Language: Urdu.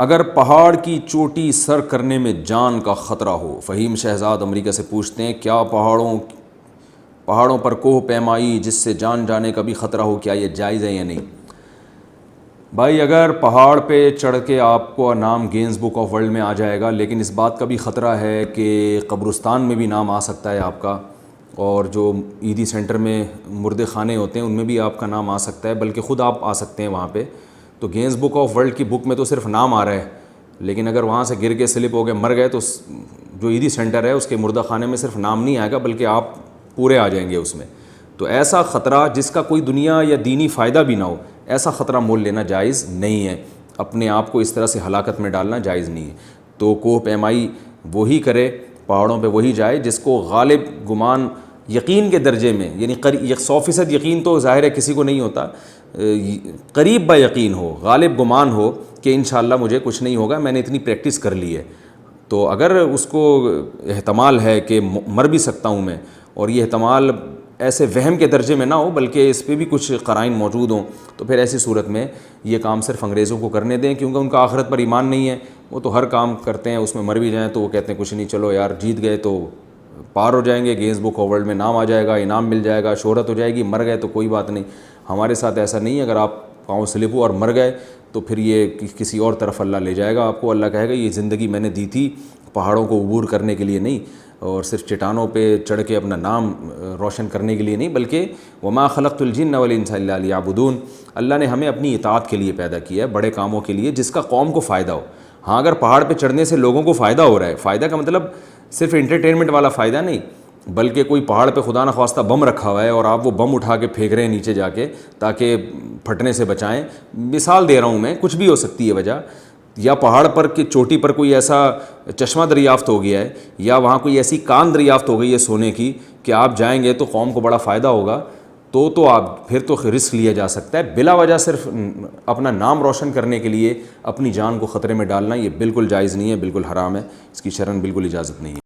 اگر پہاڑ کی چوٹی سر کرنے میں جان کا خطرہ ہو. فہیم شہزاد امریکہ سے پوچھتے ہیں کیا پہاڑوں پر کوہ پیمائی جس سے جان جانے کا بھی خطرہ ہو کیا یہ جائز ہے یا نہیں؟ بھائی اگر پہاڑ پہ چڑھ کے آپ کو نام گینز بک آف ورلڈ میں آ جائے گا، لیکن اس بات کا بھی خطرہ ہے کہ قبرستان میں بھی نام آ سکتا ہے آپ کا، اور جو عیدی سینٹر میں مردے خانے ہوتے ہیں ان میں بھی آپ کا نام آ سکتا ہے، بلکہ خود آپ آ سکتے ہیں وہاں پہ. تو گینز بک آف ورلڈ کی بک میں تو صرف نام آ رہا ہے، لیکن اگر وہاں سے گر کے سلپ ہو کے مر گئے تو جو عیدی سینٹر ہے اس کے مردہ خانے میں صرف نام نہیں آئے گا بلکہ آپ پورے آ جائیں گے اس میں. تو ایسا خطرہ جس کا کوئی دنیا یا دینی فائدہ بھی نہ ہو، ایسا خطرہ مول لینا جائز نہیں ہے. اپنے آپ کو اس طرح سے ہلاکت میں ڈالنا جائز نہیں ہے. تو کوہ پیمائی وہی کرے، پہاڑوں پہ وہی جائے جس کو غالب گمان یقین کے درجے میں، یعنی 100% یقین تو ظاہر ہے کسی کو نہیں ہوتا، قریب با یقین ہو، غالب گمان ہو کہ انشاءاللہ مجھے کچھ نہیں ہوگا، میں نے اتنی پریکٹس کر لی ہے. تو اگر اس کو احتمال ہے کہ مر بھی سکتا ہوں میں، اور یہ احتمال ایسے وہم کے درجے میں نہ ہو بلکہ اس پہ بھی کچھ قرائن موجود ہوں، تو پھر ایسی صورت میں یہ کام صرف انگریزوں کو کرنے دیں، کیونکہ ان کا آخرت پر ایمان نہیں ہے. وہ تو ہر کام کرتے ہیں، اس میں مر بھی جائیں تو وہ کہتے ہیں کچھ نہیں، چلو یار جیت گئے تو پار ہو جائیں گے، گینز بک آف ورلڈ میں نام آ جائے گا، انعام مل جائے گا، شہرت ہو جائے گی. مر گئے تو کوئی بات نہیں. ہمارے ساتھ ایسا نہیں ہے، اگر آپ پاؤں سلپ ہو اور مر گئے تو پھر یہ کسی اور طرف اللہ لے جائے گا آپ کو. اللہ کہے گا یہ زندگی میں نے دی تھی پہاڑوں کو عبور کرنے کے لیے نہیں، اور صرف چٹانوں پہ چڑھ کے اپنا نام روشن کرنے کے لیے نہیں، بلکہ وما خلقت الجن والانس الا لیعبدون. اللہ نے ہمیں اپنی اطاعت کے لیے پیدا کیا ہے، بڑے کاموں کے لیے جس کا قوم کو فائدہ ہو. ہاں اگر پہاڑ پہ چڑھنے سے لوگوں کو فائدہ ہو رہا ہے، فائدہ کا مطلب صرف انٹرٹینمنٹ والا فائدہ نہیں، بلکہ کوئی پہاڑ پہ خدا نخواستہ بم رکھا ہوا ہے اور آپ وہ بم اٹھا کے پھینک رہے ہیں نیچے جا کے تاکہ پھٹنے سے بچائیں، مثال دے رہا ہوں میں، کچھ بھی ہو سکتی ہے وجہ. یا پہاڑ پر کی چوٹی پر کوئی ایسا چشمہ دریافت ہو گیا ہے، یا وہاں کوئی ایسی کان دریافت ہو گئی ہے سونے کی کہ آپ جائیں گے تو قوم کو بڑا فائدہ ہوگا، تو آپ پھر تو رسک لیا جا سکتا ہے. بلا وجہ صرف اپنا نام روشن کرنے کے لیے اپنی جان کو خطرے میں ڈالنا یہ بالکل جائز نہیں ہے، بالکل حرام ہے، اس کی شرعاً بالکل اجازت نہیں ہے.